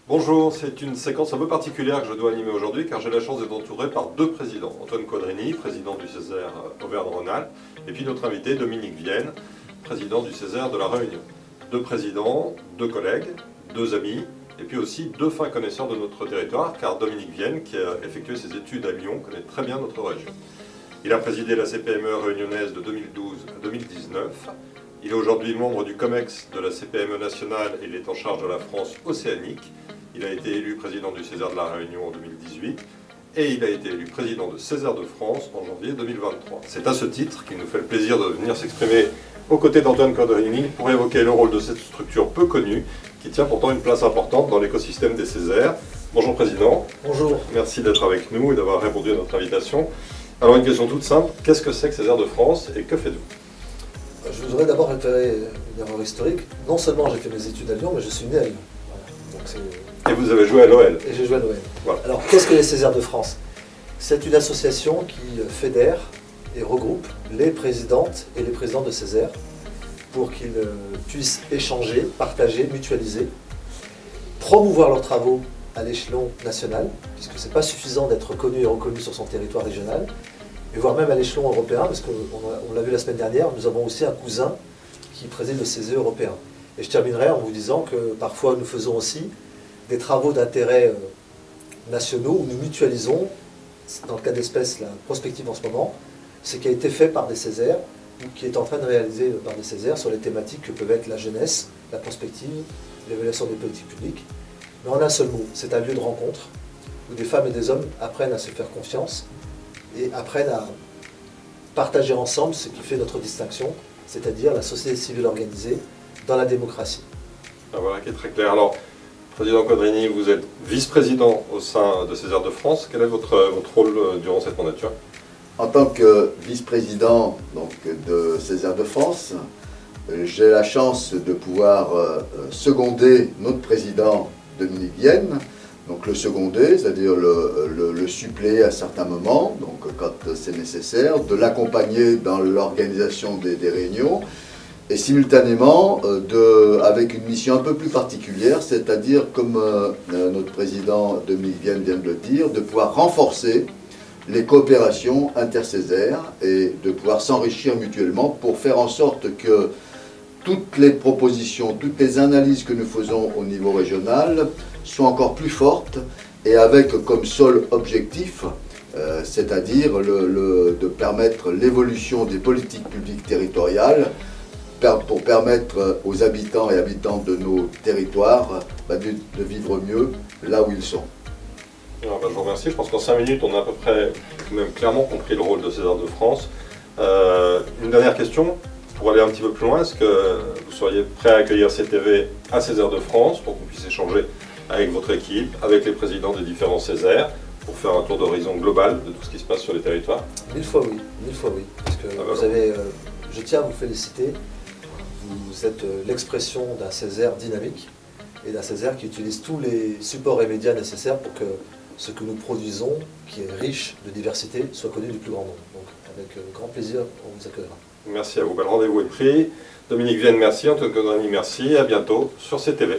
Bonjour, c'est une séquence un peu particulière que je dois animer aujourd'hui car j'ai la chance d'être entouré par deux présidents. Antoine Quadrini, président du Césaire Auvergne-Rhône-Alpes, et puis notre invité Dominique Vienne, président du Césaire de La Réunion. Deux présidents, deux collègues, deux amis, et puis aussi deux fins connaisseurs de notre territoire car Dominique Vienne, qui a effectué ses études à Lyon, connaît très bien notre région. Il a présidé la CPME réunionnaise de 2012 à 2019. Il est aujourd'hui membre du COMEX de la CPME nationale et il est en charge de la France océanique. Il a été élu président du Césaire de la Réunion en 2018 et il a été élu président de Césaire de France en janvier 2023. C'est à ce titre qu'il nous fait le plaisir de venir s'exprimer aux côtés d'Antoine Quadrini pour évoquer le rôle de cette structure peu connue qui tient pourtant une place importante dans l'écosystème des Césaires. Bonjour Président. Bonjour. Merci d'être avec nous et d'avoir répondu à notre invitation. Alors une question toute simple, qu'est-ce que c'est que Césaire de France et que faites-vous? Je voudrais d'abord réparer une erreur historique. Non seulement j'ai fait mes études à Lyon, mais je suis né à Lyon. Voilà. Et vous avez joué à l'OL. Et j'ai joué à l'OL. Voilà. Alors, qu'est-ce que les Césaires de France? C'est une association qui fédère et regroupe les présidentes et les présidents de Césaire pour qu'ils puissent échanger, partager, mutualiser, promouvoir leurs travaux à l'échelon national, puisque ce n'est pas suffisant d'être connu et reconnu sur son territoire régional, et voire même à l'échelon européen, parce qu'on l'a vu la semaine dernière, nous avons aussi un cousin qui préside le CESE européen. Et je terminerai en vous disant que parfois nous faisons aussi des travaux d'intérêt nationaux où nous mutualisons, dans le cas d'espèce la prospective en ce moment, ce qui a été fait par des Césaires ou qui est en train de réaliser par des Césaires sur les thématiques que peuvent être la jeunesse, la prospective, l'évaluation des politiques publiques. Mais en un seul mot, c'est un lieu de rencontre où des femmes et des hommes apprennent à se faire confiance et apprennent à partager ensemble ce qui fait notre distinction, c'est-à-dire la société civile organisée dans la démocratie. Ah, voilà qui est très clair. Alors, Président Quadrini, vous êtes vice-président au sein de Césaire de France. Quel est votre rôle durant cette mandature? En tant que vice-président de Césaire de France, j'ai la chance de pouvoir seconder notre président Dominique Vienne, donc le seconder, c'est-à-dire le suppléer à certains moments, donc quand c'est nécessaire, de l'accompagner dans l'organisation des réunions, et simultanément avec une mission un peu plus particulière, c'est-à-dire, comme notre président Dominique Vienne vient de le dire, de pouvoir renforcer les coopérations intercésaires et de pouvoir s'enrichir mutuellement pour faire en sorte que toutes les propositions, toutes les analyses que nous faisons au niveau régional soient encore plus fortes et avec comme seul objectif, c'est-à-dire de permettre l'évolution des politiques publiques territoriales pour permettre aux habitants et habitantes de nos territoires de vivre mieux là où ils sont. Alors, je vous remercie. Je pense qu'en 5 minutes, on a à peu près, même clairement compris le rôle de Césaire de France. Une dernière question, pour aller un petit peu plus loin, est-ce que vous seriez prêt à accueillir CTV à Césaire de France pour qu'on puisse échanger avec votre équipe, avec les présidents des différents Césaires, pour faire un tour d'horizon global de tout ce qui se passe sur les territoires? 1000 fois oui, 1000 fois oui. Parce que vous avez, je tiens à vous féliciter, vous êtes l'expression d'un Césaire dynamique et d'un Césaire qui utilise tous les supports et médias nécessaires pour que ce que nous produisons, qui est riche de diversité, soit connu du plus grand nombre. Donc avec grand plaisir, on vous accueillera. Merci à vous. Le rendez-vous est pris. Dominique Vienne, merci. Antoine Quadrini, merci. À bientôt sur CTV.